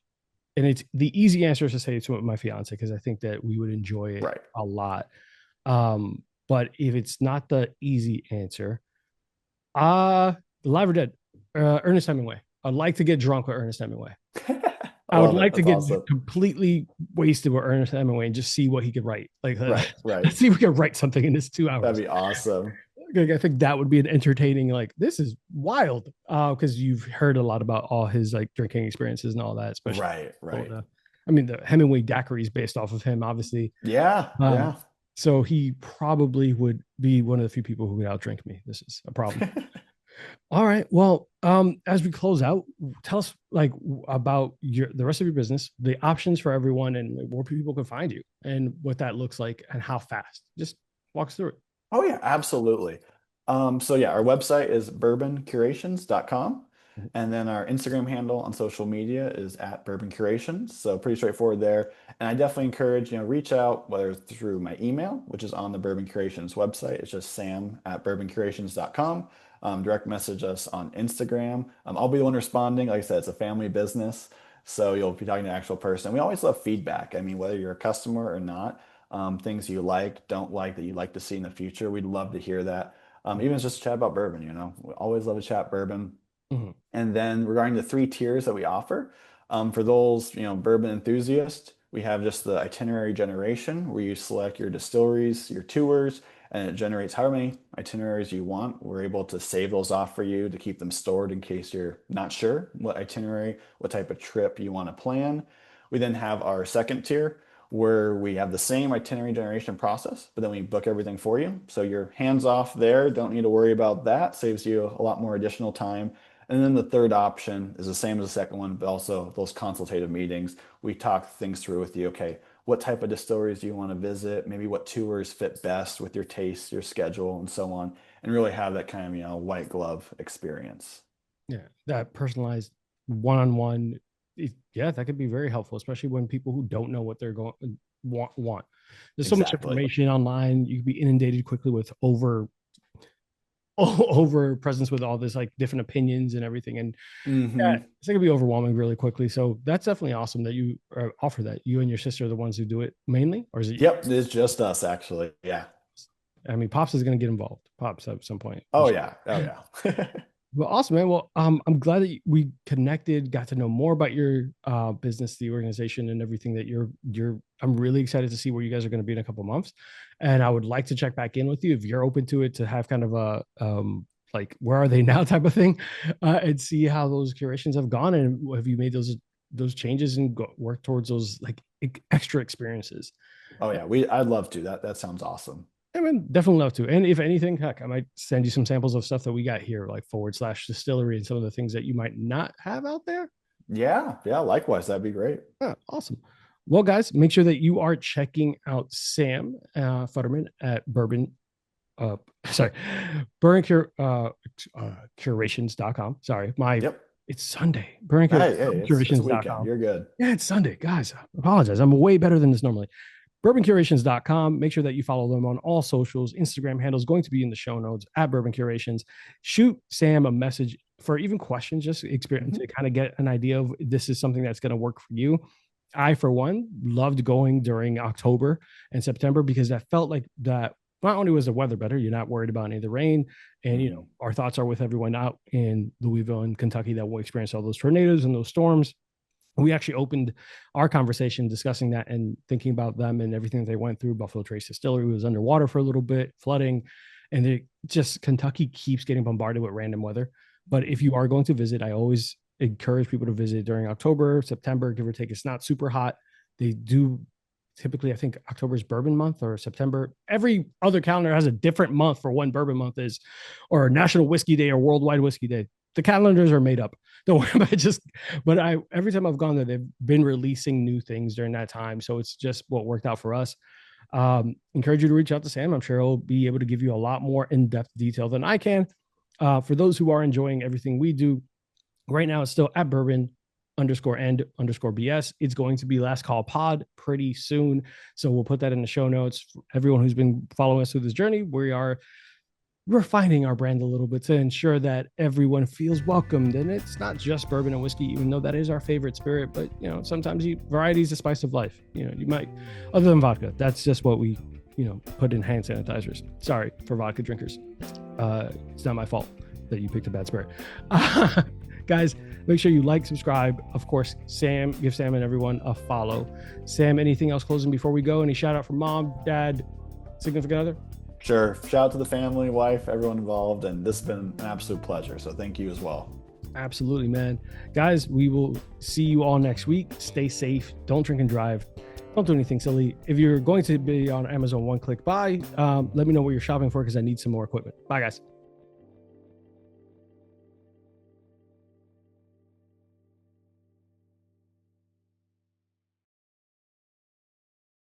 And it's the easy answer is to say it's with my fiance because I think that we would enjoy it right. a lot. But if it's not the easy answer, alive or dead, Ernest Hemingway. I'd like to get drunk with Ernest Hemingway. I I would love it. like to That's get awesome. completely wasted with Ernest Hemingway and just see what he could write. Like, Right, right. let's see if we can write something in this two That'd hours. be awesome. Like, I think that would be an entertaining. Like, this is wild, because you've heard a lot about all his like drinking experiences and all that, especially. Right, So right. I mean, the Hemingway daiquiri is based off of him, obviously. Yeah, Um, yeah. so he probably would be one of the few people who would outdrink me. This is a problem. All right. Well, as we close out, tell us like about the rest of your business, the options for everyone, and like, where people can find you, and what that looks like, and how fast. Just walk us through it. Oh yeah, absolutely. So yeah, our website is bourboncurations.com. And then our Instagram handle on social media is at Bourbon Curations. So pretty straightforward there. And I definitely encourage, reach out, whether it's through my email, which is on the Bourbon Curations website. It's just sam@bourboncurations.com. Direct message us on Instagram. I'll be the one responding. Like I said, it's a family business. So you'll be talking to an actual person. We always love feedback. I mean, whether you're a customer or not, things you like, don't like that you'd like to see in the future. We'd love to hear that. Even if it's just a chat about bourbon, we always love to chat bourbon. Mhm. And then regarding the three tiers that we offer, for those, bourbon enthusiasts, we have just the itinerary generation where you select your distilleries, your tours, and it generates however many itineraries you want. We're able to save those off for you to keep them stored in case you're not sure what itinerary, what type of trip you want to plan. We then have our second tier where we have the same itinerary generation process, but then we book everything for you. So you're hands off there, don't need to worry about that, saves you a lot more additional time. And then the third option is the same as the second one, but also those consultative meetings. We talk things through with you. Okay, what type of distilleries do you want to visit? Maybe what tours fit best with your taste, your schedule, and so on, and really have that kind of, white glove experience. Yeah, that personalized one-on-one. Yeah, that could be very helpful, especially when people who don't know what they're going want. There's so much Exactly. information online. You can be inundated quickly with over presence with all this like different opinions and everything, and yeah, Hmm. it's going to be overwhelming really quickly. So that's definitely awesome that you offer that. You and your sister are the ones who do it mainly, or is it? Yep, it's just us actually. Yeah. I mean, Pops is going to get involved. Pops at some point. Oh yeah. Oh yeah. Well, awesome, man. Well, I'm glad that we connected, got to know more about your business, the organization, and everything that you're. I'm really excited to see where you guys are going to be in a couple months, and I would like to check back in with you if you're open to it to have kind of a like where are they now type of thing, and see how those curations have gone, and have you made those changes and work towards those like extra experiences. Oh yeah, I'd love to. That sounds awesome. I mean, definitely love to. And if anything, heck, I might send you some samples of stuff that we got here, like forward slash distillery and some of the things that you might not have out there. Yeah, yeah, likewise. That'd be great. Yeah, awesome. Well, guys, make sure that you are checking out Sam Futterman at Bourbon. Uh, sorry, Curations.com. Sorry, Yep. it's Sunday. Bourbon Hey, it's a weekend. Curations.com. You're good. Yeah, it's Sunday, guys. I apologize. I'm way better than this normally. BourbonCurations.com. Make sure that you follow them on all socials. Instagram handles going to be in the show notes at Bourbon Curations. Shoot Sam a message for even questions, just experience to kind of get an idea of this is something that's going to work for you. I, for one, loved going during October and September because I felt like that not only was the weather better, you're not worried about any of the rain. And, you know, our thoughts are with everyone out in Louisville and Kentucky that will experience all those tornadoes and those storms. We actually opened our conversation discussing that and thinking about them and everything that they went through. Buffalo Trace Distillery was underwater for a little bit, flooding, and they just Kentucky keeps getting bombarded with random weather. But if you are going to visit, I always encourage people to visit during October, September, give or take. It's not super hot. They do typically, I think October is bourbon month or September. Every other calendar has a different month for when bourbon month is, or National Whiskey Day or Worldwide Whiskey Day. The calendars are made up. Don't worry about it. But every time I've gone there, they've been releasing new things during that time. So it's just what worked out for us. Encourage you to reach out to Sam. I'm sure he'll be able to give you a lot more in-depth detail than I can. For those who are enjoying everything we do right now, it's still at bourbon_and_BS. It's going to be Last Call Pod pretty soon. So we'll put that in the show notes. For everyone who's been following us through this journey, we're refining our brand a little bit to ensure that everyone feels welcomed. And it's not just bourbon and whiskey, even though that is our favorite spirit. But, you know, sometimes variety is the spice of life. You know, you might, other than vodka, that's just what we, you know, put in hand sanitizers. Sorry for vodka drinkers. It's not my fault that you picked a bad spirit. Guys, make sure you like, subscribe. Of course, give Sam and everyone a follow. Sam, anything else closing before we go? Any shout out from mom, dad, significant other? Sure. Shout out to the family, wife, everyone involved. And this has been an absolute pleasure. So thank you as well. Absolutely, man. Guys, we will see you all next week. Stay safe. Don't drink and drive. Don't do anything silly. If you're going to be on Amazon one-click buy, let me know what you're shopping for because I need some more equipment. Bye, guys.